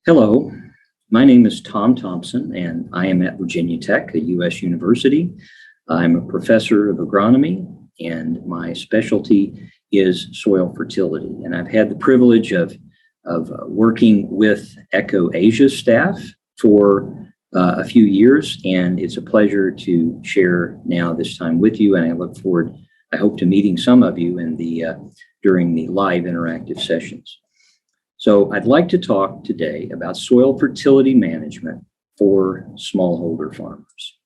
Hello, my name is Tom Thompson, and I am at Virginia Tech, a U.S. university. I'm a professor of agronomy, and my specialty is soil fertility. And I've had the privilege of working with Echo Asia staff for a few years, and it's a pleasure to share now this time with you. And I look forward, I hope, to meeting some of you in during the live interactive sessions. So I'd like to talk today about soil fertility management for smallholder farmers.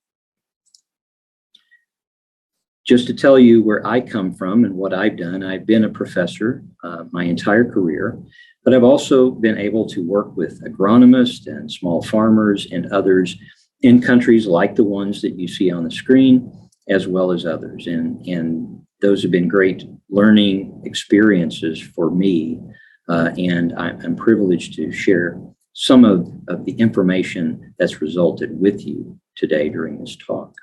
Just to tell you where I come from and what I've done, I've been a professor my entire career, but I've also been able to work with agronomists and small farmers and others in countries like the ones that you see on the screen, as well as others. And those have been great learning experiences for me. And I'm privileged to share some of the information that's resulted with you today during this talk.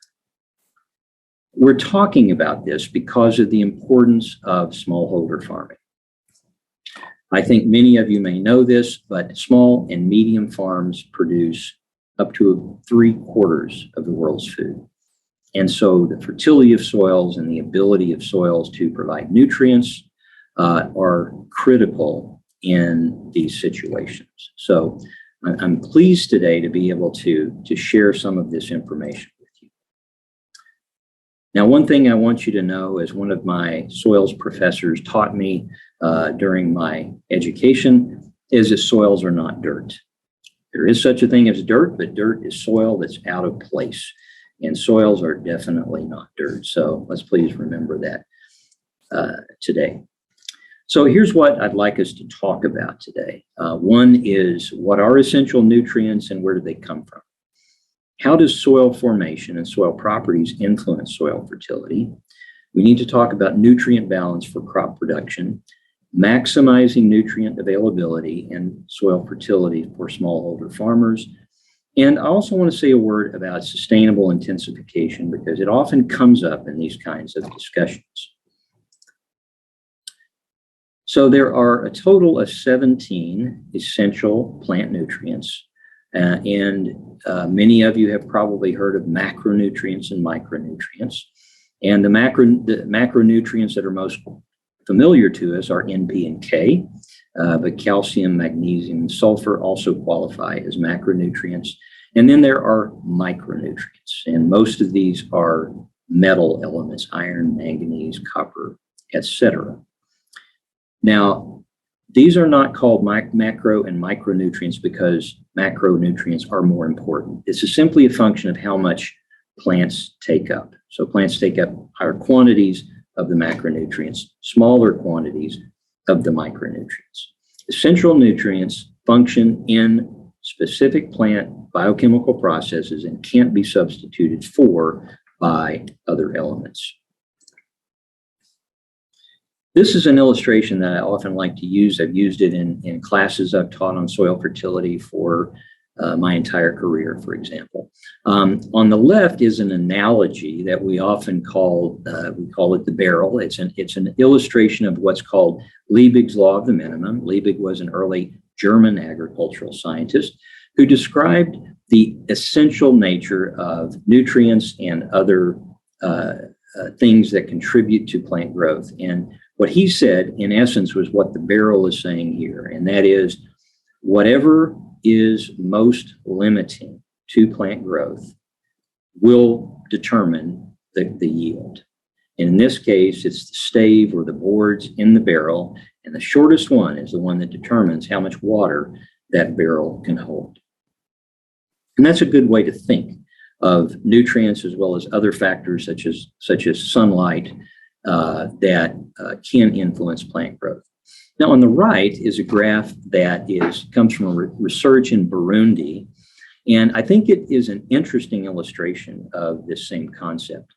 We're talking about this because of the importance of smallholder farming. I think many of you may know this, but small and medium farms produce up to 3/4 of the world's food. And so the fertility of soils and the ability of soils to provide nutrients are critical in these situations. So I'm pleased today to be able to share some of this information with you. Now, one thing I want you to know, as one of my soils professors taught me during my education, is that soils are not dirt. There is such a thing as dirt, but dirt is soil that's out of place. And soils are definitely not dirt. So let's please remember that today. So here's what I'd like us to talk about today. One is, what are essential nutrients and where do they come from? How does soil formation and soil properties influence soil fertility? We need to talk about nutrient balance for crop production, maximizing nutrient availability and soil fertility for smallholder farmers. And I also want to say a word about sustainable intensification, because it often comes up in these kinds of discussions. So there are a total of 17 essential plant nutrients, and many of you have probably heard of macronutrients and micronutrients. And the macronutrients that are most familiar to us are N, P, and K, but calcium, magnesium, and sulfur also qualify as macronutrients. And then there are micronutrients, and most of these are metal elements: iron, manganese, copper, etc. Now, these are not called macro and micronutrients because macronutrients are more important. This is simply a function of how much plants take up. So plants take up higher quantities of the macronutrients, smaller quantities of the micronutrients. Essential nutrients function in specific plant biochemical processes and can't be substituted for by other elements. This is an illustration that I often like to use. I've used it in classes I've taught on soil fertility for my entire career, for example. On the left is an analogy that we often call it the barrel. It's an illustration of what's called Liebig's law of the minimum. Liebig was an early German agricultural scientist who described the essential nature of nutrients and other things that contribute to plant growth. And what he said, in essence, was what the barrel is saying here, and that is, whatever is most limiting to plant growth will determine the yield. And in this case, it's the stave or the boards in the barrel, and the shortest one is the one that determines how much water that barrel can hold. And that's a good way to think of nutrients as well as other factors such as sunlight that can influence plant growth. Now, on the right is a graph that comes from research in Burundi, and I think it is an interesting illustration of this same concept.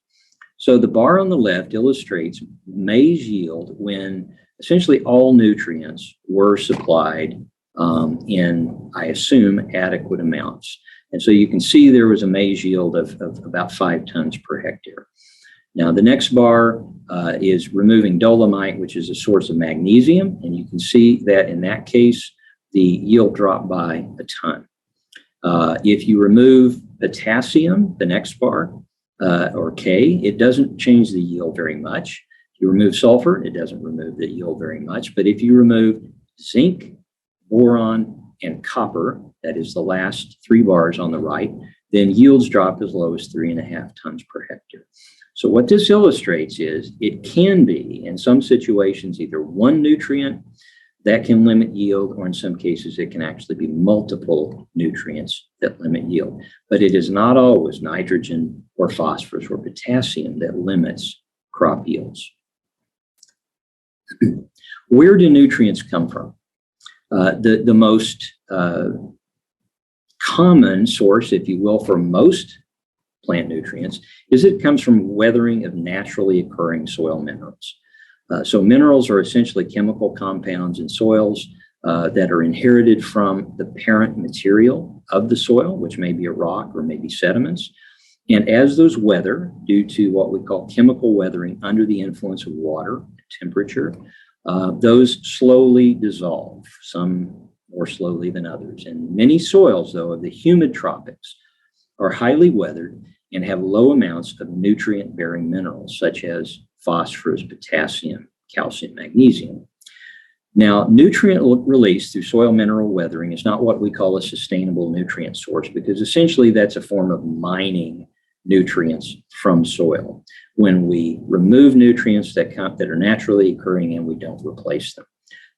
So the bar on the left illustrates maize yield when essentially all nutrients were supplied in, I assume, adequate amounts. And so you can see there was a maize yield of about 5 tons per hectare. Now, the next bar is removing dolomite, which is a source of magnesium. And you can see that in that case, the yield dropped by a ton. If you remove potassium, the next bar, or K, it doesn't change the yield very much. If you remove sulfur, it doesn't remove the yield very much. But if you remove zinc, boron, and copper, that is the last 3 bars on the right, then yields drop as low as 3.5 tons per hectare. So what this illustrates is it can be, in some situations, either one nutrient that can limit yield, or in some cases, it can actually be multiple nutrients that limit yield. But it is not always nitrogen or phosphorus or potassium that limits crop yields. Where do nutrients come from? The most common source, if you will, for most plant nutrients is it comes from weathering of naturally occurring soil minerals. So minerals are essentially chemical compounds in soils that are inherited from the parent material of the soil, which may be a rock or maybe sediments. And as those weather, due to what we call chemical weathering under the influence of water, temperature, those slowly dissolve, some more slowly than others. And many soils, though, of the humid tropics are highly weathered and have low amounts of nutrient-bearing minerals, such as phosphorus, potassium, calcium, magnesium. Now, nutrient release through soil mineral weathering is not what we call a sustainable nutrient source, because essentially that's a form of mining nutrients from soil when we remove nutrients that are naturally occurring and we don't replace them.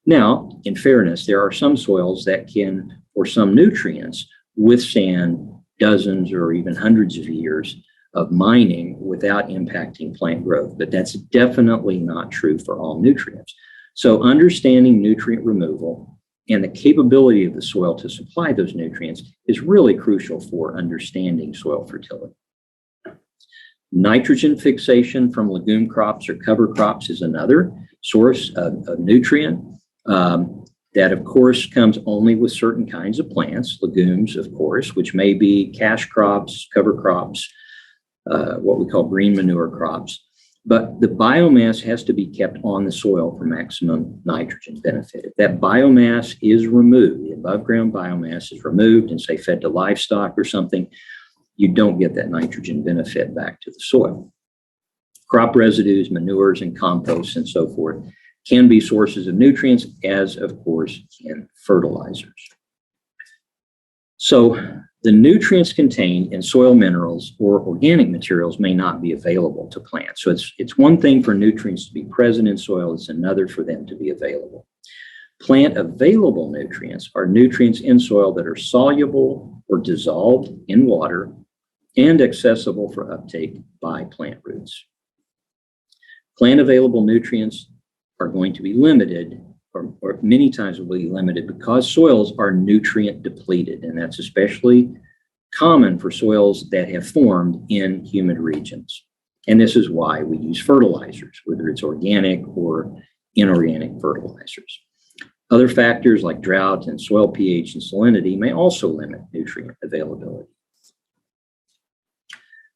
Now, in fairness, there are some soils that can, for some nutrients, withstand dozens or even hundreds of years of mining without impacting plant growth, but that's definitely not true for all nutrients. So understanding nutrient removal and the capability of the soil to supply those nutrients is really crucial for understanding soil fertility. Nitrogen fixation from legume crops or cover crops is another source of nutrient that, of course, comes only with certain kinds of plants, legumes, of course, which may be cash crops, cover crops, what we call green manure crops. But the biomass has to be kept on the soil for maximum nitrogen benefit. If that biomass is removed, the above ground biomass is removed and, say, fed to livestock or something, you don't get that nitrogen benefit back to the soil. Crop residues, manures, and composts and so forth can be sources of nutrients, as, of course, can fertilizers. So the nutrients contained in soil minerals or organic materials may not be available to plants. So it's one thing for nutrients to be present in soil, it's another for them to be available. Plant available nutrients are nutrients in soil that are soluble or dissolved in water and accessible for uptake by plant roots. Plant available nutrients are going to be limited, or many times will be limited, because soils are nutrient depleted, and that's especially common for soils that have formed in humid regions. And this is why we use fertilizers, whether it's organic or inorganic fertilizers. Other factors like drought and soil pH and salinity may also limit nutrient availability.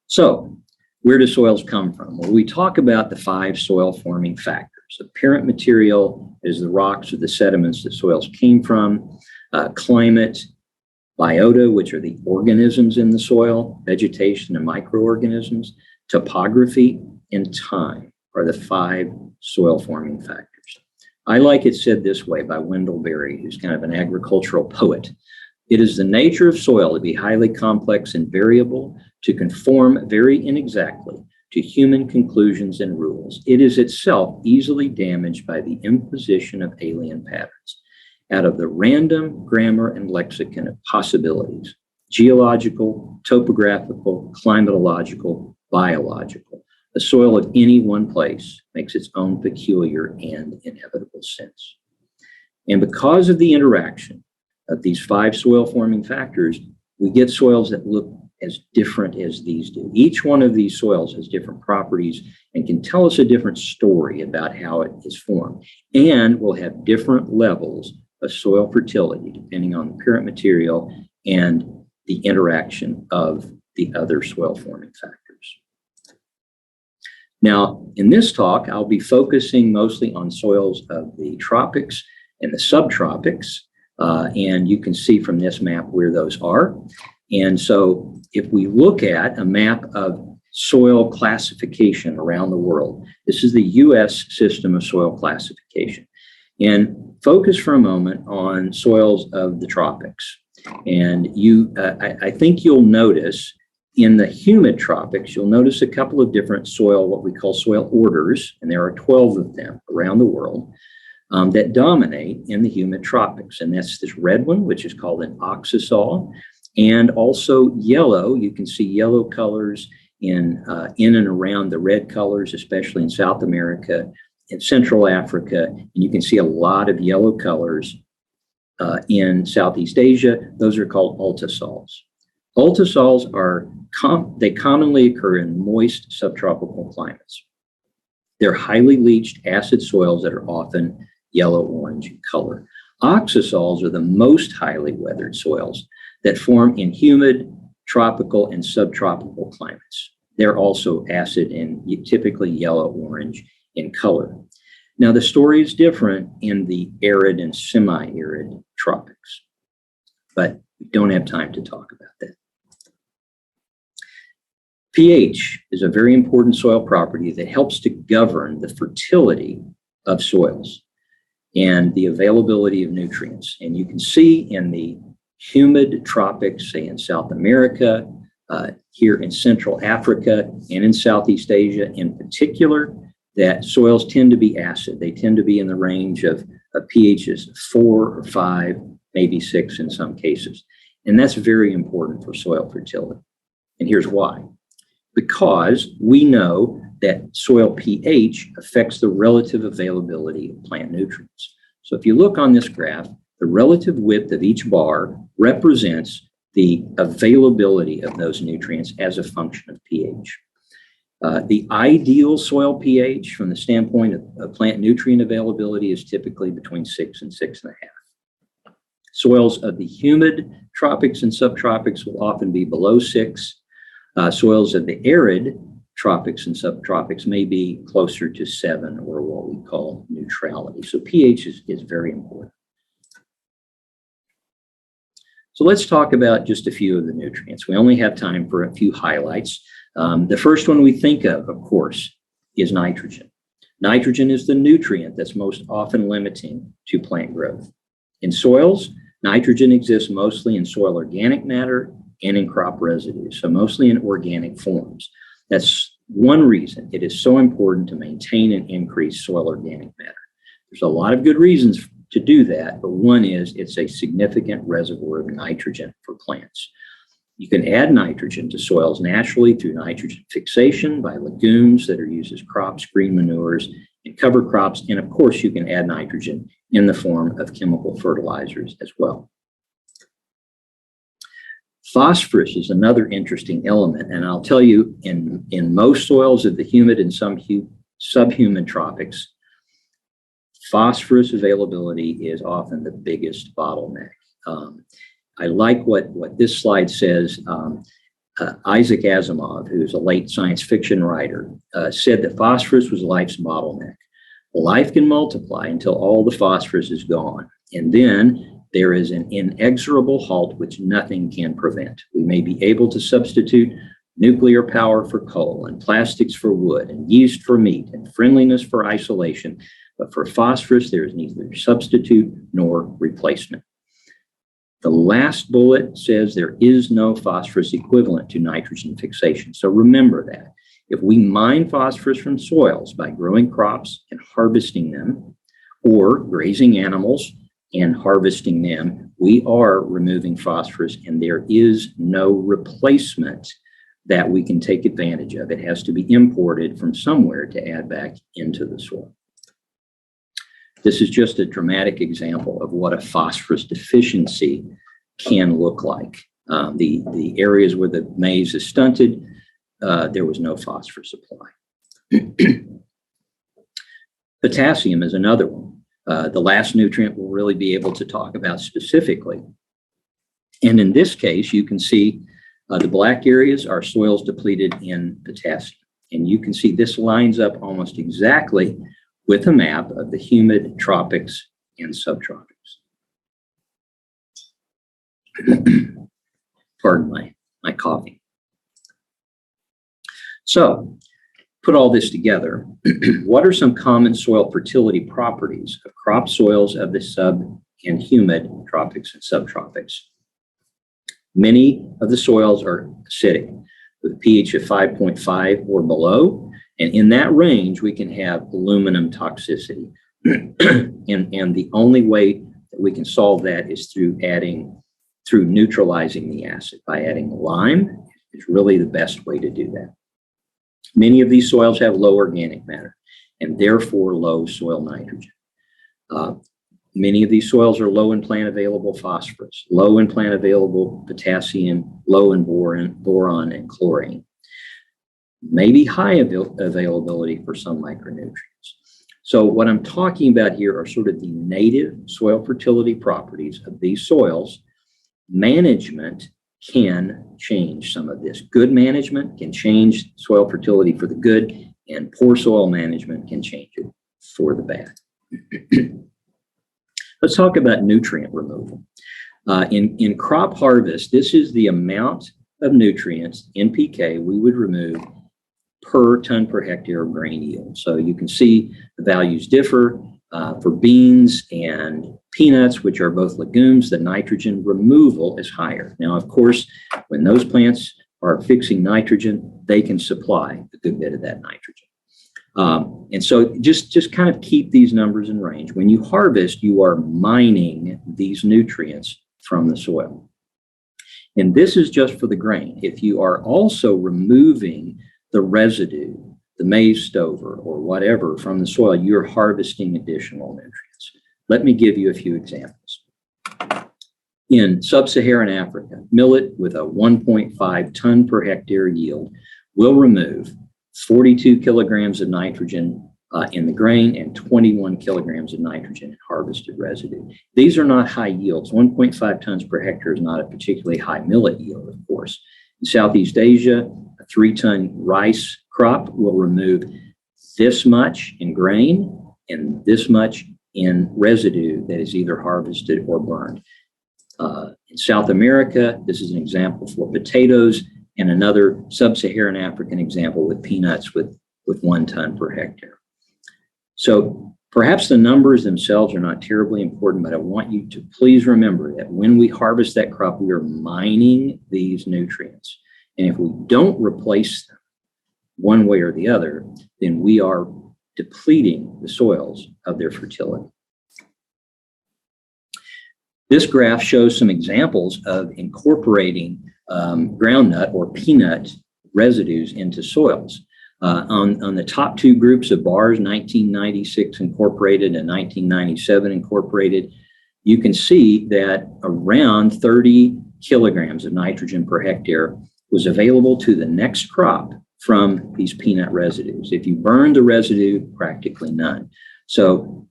So, where do soils come from? Well, we talk about the 5 soil forming factors. The parent material is the rocks or the sediments that soils came from, climate, biota, which are the organisms in the soil, vegetation and microorganisms, topography, and time are the 5 soil forming factors. I like it said this way by Wendell Berry, who's kind of an agricultural poet. It is the nature of soil to be highly complex and variable, to conform very inexactly to human conclusions and rules. It is itself easily damaged by the imposition of alien patterns. Out of the random grammar and lexicon of possibilities, geological, topographical, climatological, biological, the soil of any one place makes its own peculiar and inevitable sense. And because of the interaction of these 5 soil forming factors, we get soils that look as different as these do. Each one of these soils has different properties and can tell us a different story about how it is formed, and will have different levels of soil fertility depending on the parent material and the interaction of the other soil forming factors. Now, in this talk, I'll be focusing mostly on soils of the tropics and the subtropics, And you can see from this map where those are. And so if we look at a map of soil classification around the world, this is the US system of soil classification. And focus for a moment on soils of the tropics. And I think you'll notice in the humid tropics, you'll notice a couple of different soil, what we call soil orders, and there are 12 of them around the world that dominate in the humid tropics. And that's this red one, which is called an oxisol, and also yellow. You can see yellow colors in and around the red colors, especially in South America, in Central Africa, and you can see a lot of yellow colors in Southeast Asia. Those are called ultisols. Ultisols they commonly occur in moist subtropical climates. They're highly leached acid soils that are often yellow-orange in color. Oxisols are the most highly weathered soils that form in humid, tropical, and subtropical climates. They're also acid and typically yellow-orange in color. Now, the story is different in the arid and semi-arid tropics, but we don't have time to talk about that. pH is a very important soil property that helps to govern the fertility of soils and the availability of nutrients. And you can see in the humid tropics, say in South America, here in Central Africa, and in Southeast Asia in particular, that soils tend to be acid. They tend to be in the range of pHs 4 or 5, maybe 6 in some cases. And that's very important for soil fertility. And here's why. Because we know that soil pH affects the relative availability of plant nutrients. So if you look on this graph, the relative width of each bar represents the availability of those nutrients as a function of pH. The ideal soil pH from the standpoint of plant nutrient availability is typically between 6 and 6.5. Soils of the humid tropics and subtropics will often be below 6. Soils of the arid tropics and subtropics may be closer to 7, or what we call neutrality. So pH is very important. So let's talk about just a few of the nutrients. We only have time for a few highlights. The first one we think of course, is nitrogen. Nitrogen is the nutrient that's most often limiting to plant growth. In soils, nitrogen exists mostly in soil organic matter and in crop residues, so mostly in organic forms. That's one reason it is so important to maintain and increase soil organic matter. There's a lot of good reasons to do that, but one is it's a significant reservoir of nitrogen for plants. You can add nitrogen to soils naturally through nitrogen fixation by legumes that are used as crops, green manures, and cover crops. And of course, you can add nitrogen in the form of chemical fertilizers as well. Phosphorus is another interesting element. And I'll tell you, in most soils of the humid and some subhumid tropics, phosphorus availability is often the biggest bottleneck. I like what this slide says. Isaac Asimov, who's a late science fiction writer, said that phosphorus was life's bottleneck. Life can multiply until all the phosphorus is gone, and then there is an inexorable halt which nothing can prevent. We may be able to substitute nuclear power for coal, and plastics for wood, and yeast for meat, and friendliness for isolation, but for phosphorus, there is neither substitute nor replacement. The last bullet says there is no phosphorus equivalent to nitrogen fixation. So remember that. If we mine phosphorus from soils by growing crops and harvesting them, or grazing animals and harvesting them, we are removing phosphorus, and there is no replacement that we can take advantage of. It has to be imported from somewhere to add back into the soil. This is just a dramatic example of what a phosphorus deficiency can look like. The areas where the maize is stunted, there was no phosphorus supply. Potassium is another one. The last nutrient we'll really be able to talk about specifically. And in this case, you can see the black areas are soils depleted in potassium. And you can see this lines up almost exactly with a map of the humid tropics and subtropics. Pardon my coughing. So, put all this together. What are some common soil fertility properties of crop soils of the sub and humid tropics and subtropics? Many of the soils are acidic with a pH of 5.5 or below, and in that range we can have aluminum toxicity. and the only way that we can solve that is through neutralizing the acid. By adding lime is really the best way to do that. Many of these soils have low organic matter and therefore low soil nitrogen. Many of these soils are low in plant available phosphorus, low in plant available potassium, low in boron and chlorine. Maybe high availability for some micronutrients. So what I'm talking about here are sort of the native soil fertility properties of these soils. Management can change some of this. Good management can change soil fertility for the good, and poor soil management can change it for the bad. Let's talk about nutrient removal. In crop harvest, this is the amount of nutrients, NPK, we would remove per ton per hectare of grain yield. So you can see the values differ. For beans and peanuts, which are both legumes, the nitrogen removal is higher. Now, of course, when those plants are fixing nitrogen, they can supply a good bit of that nitrogen. And so just kind of keep these numbers in range. When you harvest, you are mining these nutrients from the soil. And this is just for the grain. If you are also removing the residue, the maize stover or whatever from the soil, you're harvesting additional nutrients. Let me give you a few examples. In sub-Saharan Africa, millet with a 1.5 ton per hectare yield will remove 42 kilograms of nitrogen in the grain and 21 kilograms of nitrogen in harvested residue. These are not high yields. 1.5 tons per hectare is not a particularly high millet yield, of course. In Southeast Asia, a 3-ton rice crop will remove this much in grain and this much in residue that is either harvested or burned. In South America, this is an example for potatoes, and another sub-Saharan African example with peanuts with 1 ton per hectare. So perhaps the numbers themselves are not terribly important, but I want you to please remember that when we harvest that crop, we are mining these nutrients. And if we don't replace them one way or the other, then we are depleting the soils of their fertility. This graph shows some examples of incorporating groundnut or peanut residues into soils. On the top 2 groups of bars, 1996 incorporated and 1997 incorporated, you can see that around 30 kilograms of nitrogen per hectare was available to the next crop from these peanut residues. If you burn the residue, practically none. So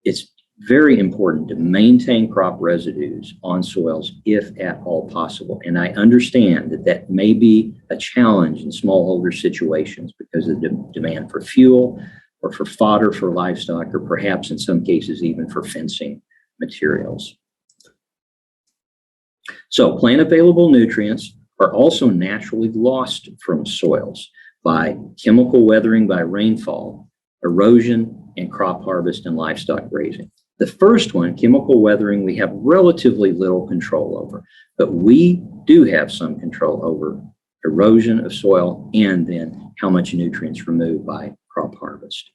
it's very important to maintain crop residues on soils if at all possible. And I understand that that may be a challenge in smallholder situations because of the demand for fuel or for fodder for livestock, or perhaps in some cases even for fencing materials. So plant available nutrients are also naturally lost from soils by chemical weathering by rainfall, erosion, and crop harvest and livestock grazing. The first one, chemical weathering, we have relatively little control over, but we do have some control over erosion of soil and then how much nutrients removed by crop harvest.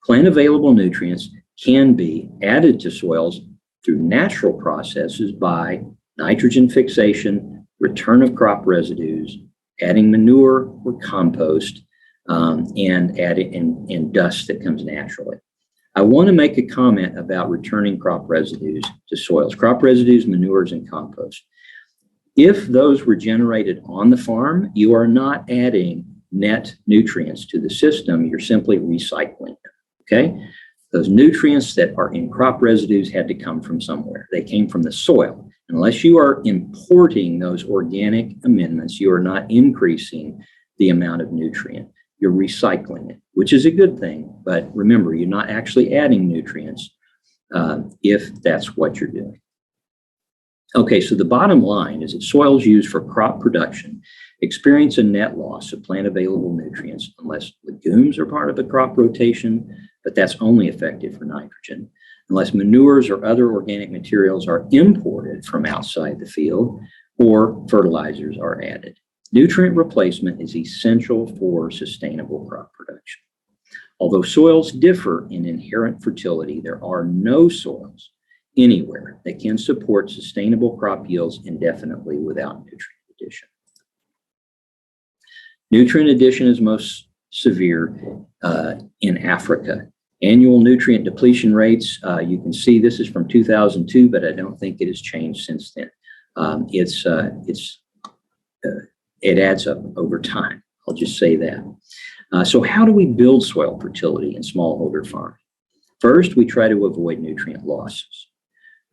Plant available nutrients can be added to soils through natural processes by nitrogen fixation, return of crop residues, adding manure or compost, and dust that comes naturally. I want to make a comment about returning crop residues to soils. Crop residues, manures, and compost. If those were generated on the farm, you are not adding net nutrients to the system, you're simply recycling them, okay? Those nutrients that are in crop residues had to come from somewhere. They came from the soil. Unless you are importing those organic amendments, you are not increasing the amount of nutrient. You're recycling it, which is a good thing. But remember, you're not actually adding nutrients if that's what you're doing. Okay, so the bottom line is that soils used for crop production experience a net loss of plant available nutrients unless legumes are part of the crop rotation, but that's only effective for nitrogen. Unless manures or other organic materials are imported from outside the field or fertilizers are added. Nutrient replacement is essential for sustainable crop production. Although soils differ in inherent fertility, there are no soils anywhere that can support sustainable crop yields indefinitely without nutrient addition. Nutrient addition is most severe in Africa. Annual nutrient depletion rates, you can see this is from 2002, but I don't think it has changed since then. It adds up over time. I'll just say that. So how do we build soil fertility in smallholder farming? First, we try to avoid nutrient losses,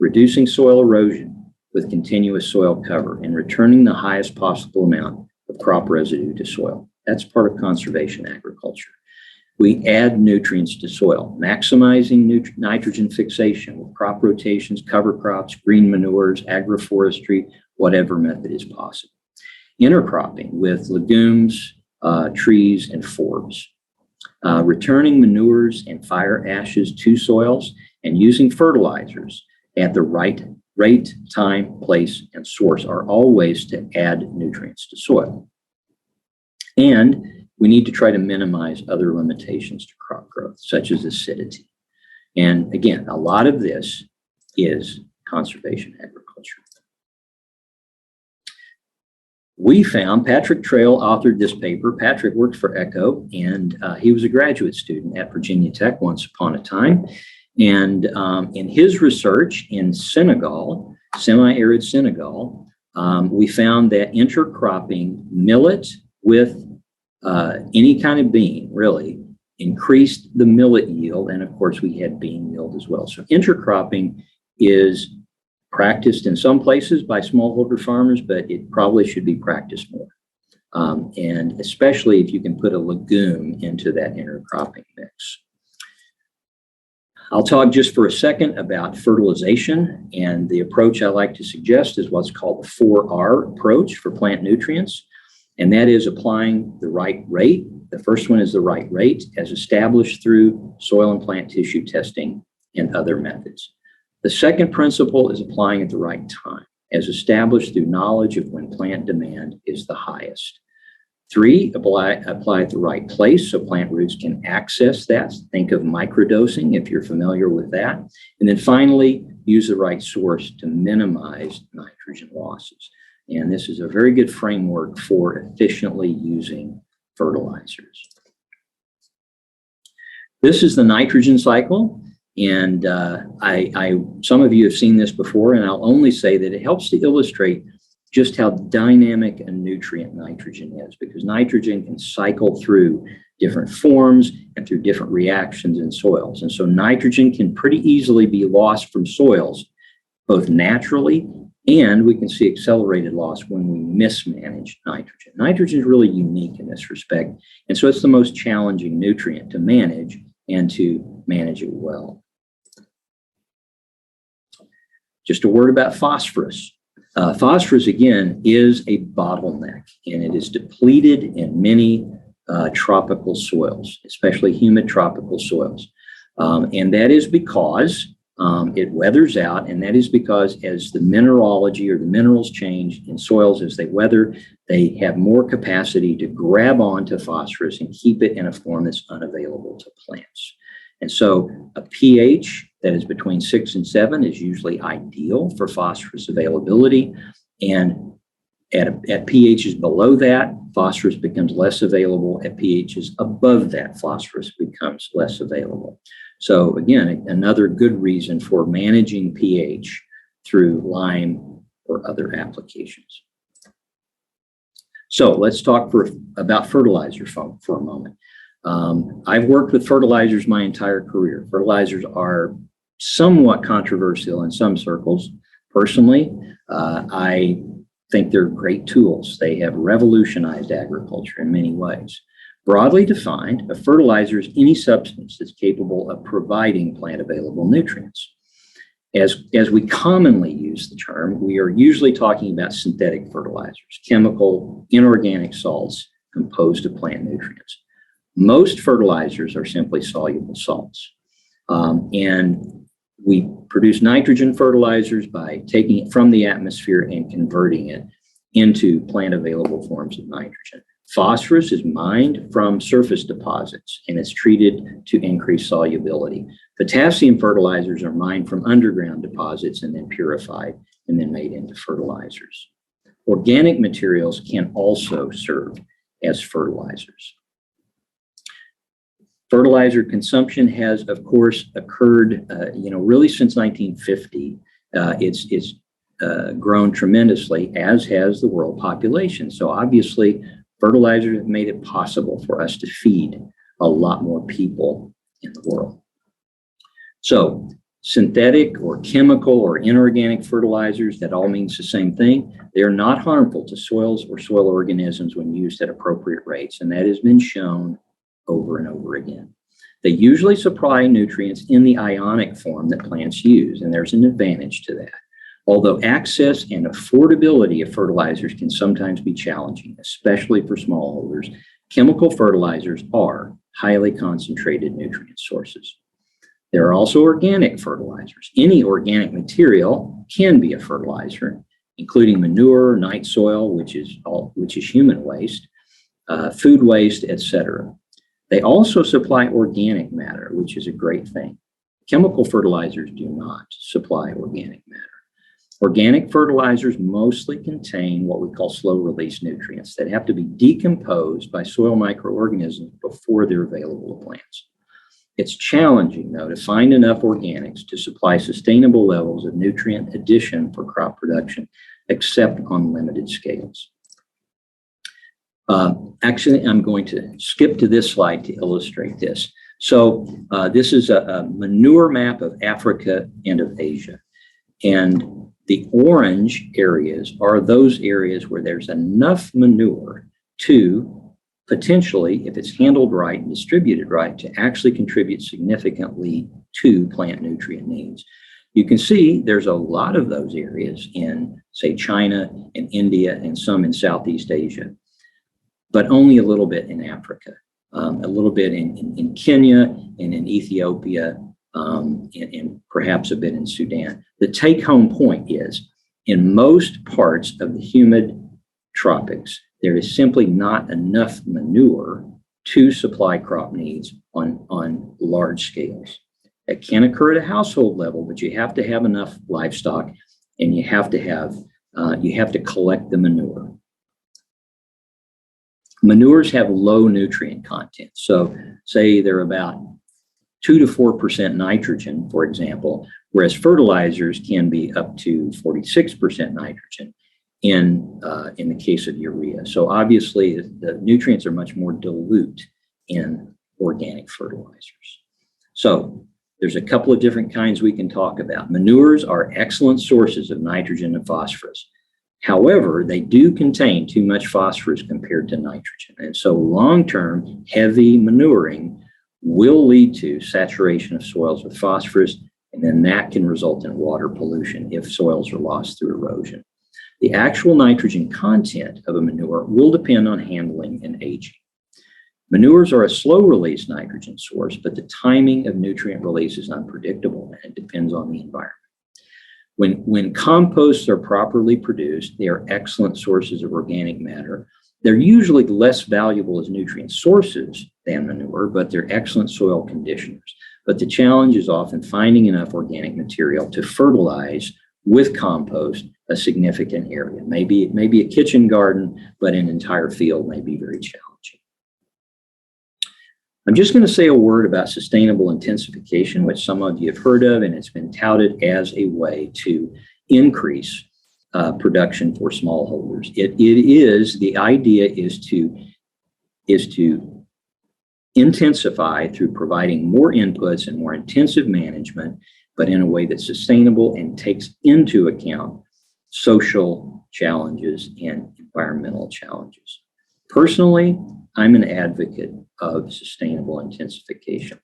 reducing soil erosion with continuous soil cover and returning the highest possible amount of crop residue to soil. That's part of conservation agriculture. We add nutrients to soil, maximizing nitrogen fixation with crop rotations, cover crops, green manures, agroforestry, whatever method is possible. Intercropping with legumes, trees, and forbs. Returning manures and fire ashes to soils and using fertilizers at the right rate, time, place, and source are all ways to add nutrients to soil. And we need to try to minimize other limitations to crop growth, such as acidity. And again, a lot of this is conservation agriculture. We found, Patrick Trail authored this paper. Patrick worked for ECHO, and he was a graduate student at Virginia Tech once upon a time. And in his research in Senegal, semi-arid Senegal, we found that intercropping millet with any kind of bean really increased the millet yield. And of course, we had bean yield as well. So intercropping is practiced in some places by smallholder farmers, but it probably should be practiced more. And especially if you can put a legume into that intercropping mix. I'll talk just for a second about fertilization, and the approach I like to suggest is what's called the 4R approach for plant nutrients, and that is applying the right rate. The first one is the right rate as established through soil and plant tissue testing and other methods. The second principle is applying at the right time as established through knowledge of when plant demand is the highest. 3, apply at the right place so plant roots can access that. Think of microdosing if you're familiar with that. And then finally, use the right source to minimize nitrogen losses. And this is a very good framework for efficiently using fertilizers. This is the nitrogen cycle. And some of you have seen this before, and I'll only say that it helps to illustrate just how dynamic a nutrient nitrogen is, because nitrogen can cycle through different forms and through different reactions in soils. And so nitrogen can pretty easily be lost from soils, both naturally, and we can see accelerated loss when we mismanage nitrogen. Nitrogen is really unique in this respect, and so it's the most challenging nutrient to manage and to manage it well. Just a word about phosphorus. Phosphorus, again, is a bottleneck, and it is depleted in many tropical soils, especially humid tropical soils. And that is because it weathers out, and that is because as the mineralogy or the minerals change in soils as they weather, they have more capacity to grab onto phosphorus and keep it in a form that's unavailable to plants. And so a pH that is between 6 and 7 is usually ideal for phosphorus availability. And at pHs below that, phosphorus becomes less available. At pHs above that, phosphorus becomes less available. So again, another good reason for managing pH through lime or other applications. So let's talk about fertilizers for a moment. I've worked with fertilizers my entire career. Fertilizers are somewhat controversial in some circles. Personally, I think they're great tools. They have revolutionized agriculture in many ways. Broadly defined, a fertilizer is any substance that's capable of providing plant-available nutrients. As we commonly use the term, we are usually talking about synthetic fertilizers, chemical, inorganic salts composed of plant nutrients. Most fertilizers are simply soluble salts. And we produce nitrogen fertilizers by taking it from the atmosphere and converting it into plant available forms of nitrogen. Phosphorus is mined from surface deposits and it's treated to increase solubility. Potassium fertilizers are mined from underground deposits and then purified and then made into fertilizers. Organic materials can also serve as fertilizers. Fertilizer consumption has, of course, occurred, really since 1950. It's grown tremendously, as has the world population. So obviously, fertilizers have made it possible for us to feed a lot more people in the world. So synthetic or chemical or inorganic fertilizers, that all means the same thing. They are not harmful to soils or soil organisms when used at appropriate rates, and that has been shown over and over again. They usually supply nutrients in the ionic form that plants use, and there's an advantage to that. Although access and affordability of fertilizers can sometimes be challenging, especially for smallholders, chemical fertilizers are highly concentrated nutrient sources. There are also organic fertilizers. Any organic material can be a fertilizer, including manure, night soil, which is human waste, food waste, etc. They also supply organic matter, which is a great thing. Chemical fertilizers do not supply organic matter. Organic fertilizers mostly contain what we call slow-release nutrients that have to be decomposed by soil microorganisms before they're available to plants. It's challenging, though, to find enough organics to supply sustainable levels of nutrient addition for crop production, except on limited scales. Actually, I'm going to skip to this slide to illustrate this. So this is a manure map of Africa and of Asia. And the orange areas are those areas where there's enough manure to potentially, if it's handled right and distributed right, to actually contribute significantly to plant nutrient needs. You can see there's a lot of those areas in, say, China and India and some in Southeast Asia, but only a little bit in Africa, a little bit in Kenya and in Ethiopia, and perhaps a bit in Sudan. The take-home point is, in most parts of the humid tropics, there is simply not enough manure to supply crop needs on large scales. It can occur at a household level, but you have to have enough livestock, and you have to collect the manure. Manures have low nutrient content. So say they're about 2 to 4% nitrogen, for example, whereas fertilizers can be up to 46% nitrogen in the case of urea. So obviously the nutrients are much more dilute in organic fertilizers. So there's a couple of different kinds we can talk about. Manures are excellent sources of nitrogen and phosphorus. However, they do contain too much phosphorus compared to nitrogen. And so long-term heavy manuring will lead to saturation of soils with phosphorus, and then that can result in water pollution if soils are lost through erosion. The actual nitrogen content of a manure will depend on handling and aging. Manures are a slow-release nitrogen source, but the timing of nutrient release is unpredictable, and it depends on the environment. When composts are properly produced, they are excellent sources of organic matter. They're usually less valuable as nutrient sources than manure, but they're excellent soil conditioners. But the challenge is often finding enough organic material to fertilize with compost a significant area. Maybe a kitchen garden, but an entire field may be very challenging. I'm just going to say a word about sustainable intensification, which some of you have heard of, and it's been touted as a way to increase production for smallholders. The idea is to intensify through providing more inputs and more intensive management, but in a way that's sustainable and takes into account social challenges and environmental challenges. Personally, I'm an advocate of sustainable intensification.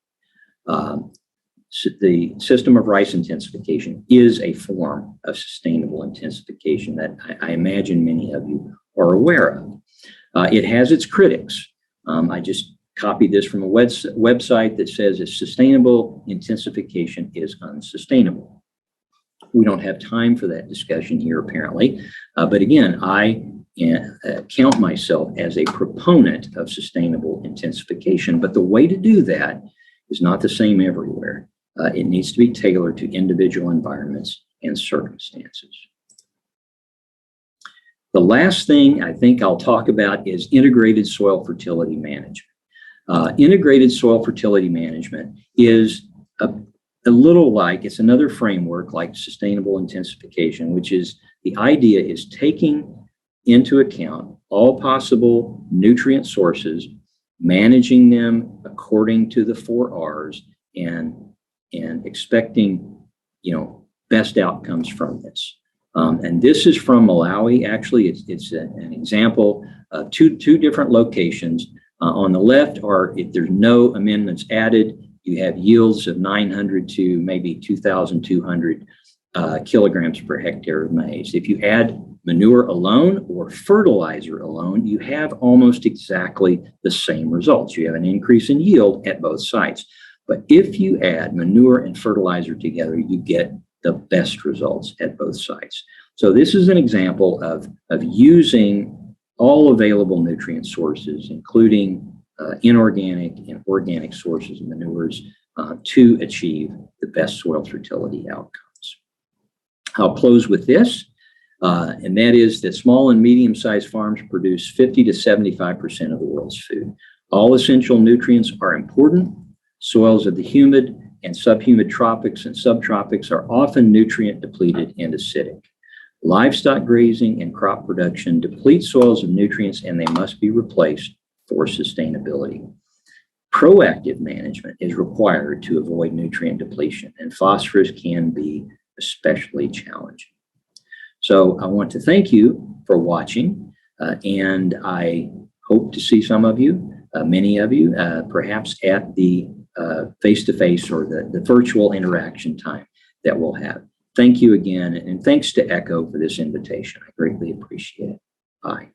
the system of rice intensification is a form of sustainable intensification that I imagine many of you are aware of. It has its critics. I just copied this from a website that says that sustainable intensification is unsustainable. We don't have time for that discussion here, apparently. But again, I count myself as a proponent of sustainable intensification. But the way to do that is not the same everywhere. It needs to be tailored to individual environments and circumstances. The last thing I think I'll talk about is integrated soil fertility management. Integrated soil fertility management is a little like, it's another framework like sustainable intensification, which is the idea is taking into account all possible nutrient sources, managing them according to the 4 R's, and expecting, best outcomes from this. And this is from Malawi. Actually, it's an example of two different locations. On the left are, if there's no amendments added, you have yields of 900 to maybe 2,200 kilograms per hectare of maize. If you add manure alone or fertilizer alone, you have almost exactly the same results. You have an increase in yield at both sites. But if you add manure and fertilizer together, you get the best results at both sites. So this is an example of using all available nutrient sources, including inorganic and organic sources of manures, to achieve the best soil fertility outcomes. I'll close with this, and that is that small and medium-sized farms produce 50 to 75% of the world's food. All essential nutrients are important. Soils of the humid and subhumid tropics and subtropics are often nutrient depleted and acidic. Livestock grazing and crop production deplete soils of nutrients, and they must be replaced for sustainability. Proactive management is required to avoid nutrient depletion, and phosphorus can be especially challenging. So I want to thank you for watching, and I hope to see some of you, many of you, perhaps at the face-to-face or the virtual interaction time that we'll have. Thank you again, and thanks to ECHO for this invitation. I greatly appreciate it. Bye.